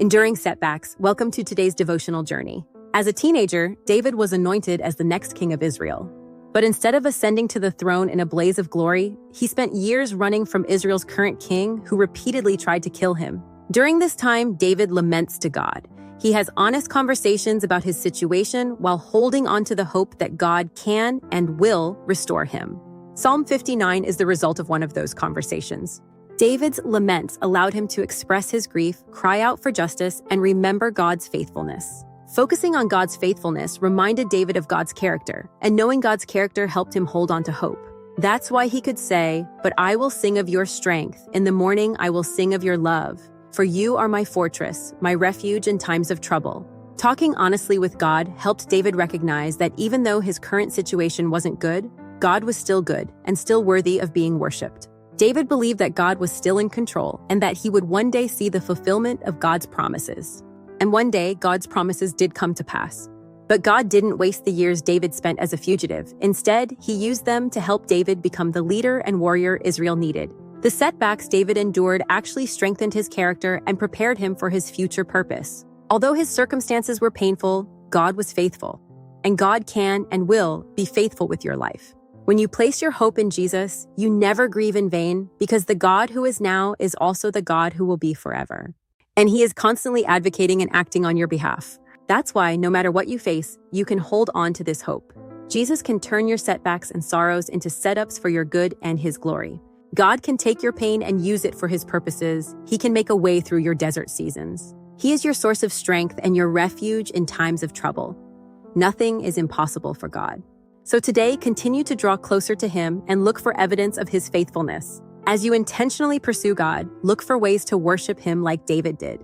Enduring setbacks, welcome to today's devotional journey. As a teenager, David was anointed as the next king of Israel. But instead of ascending to the throne in a blaze of glory, he spent years running from Israel's current king, who repeatedly tried to kill him. During this time, David laments to God. He has honest conversations about his situation while holding on to the hope that God can and will restore him. Psalm 59 is the result of one of those conversations. David's laments allowed him to express his grief, cry out for justice, and remember God's faithfulness. Focusing on God's faithfulness reminded David of God's character, and knowing God's character helped him hold on to hope. That's why he could say, "But I will sing of your strength. In the morning I will sing of your love. For you are my fortress, my refuge in times of trouble." Talking honestly with God helped David recognize that even though his current situation wasn't good, God was still good and still worthy of being worshipped. David believed that God was still in control and that he would one day see the fulfillment of God's promises. And one day, God's promises did come to pass. But God didn't waste the years David spent as a fugitive. Instead, he used them to help David become the leader and warrior Israel needed. The setbacks David endured actually strengthened his character and prepared him for his future purpose. Although his circumstances were painful, God was faithful. And God can and will be faithful with your life. When you place your hope in Jesus, you never grieve in vain, because the God who is now is also the God who will be forever. And he is constantly advocating and acting on your behalf. That's why, no matter what you face, you can hold on to this hope. Jesus can turn your setbacks and sorrows into setups for your good and his glory. God can take your pain and use it for his purposes. He can make a way through your desert seasons. He is your source of strength and your refuge in times of trouble. Nothing is impossible for God. So today, continue to draw closer to him and look for evidence of his faithfulness. As you intentionally pursue God, look for ways to worship him like David did.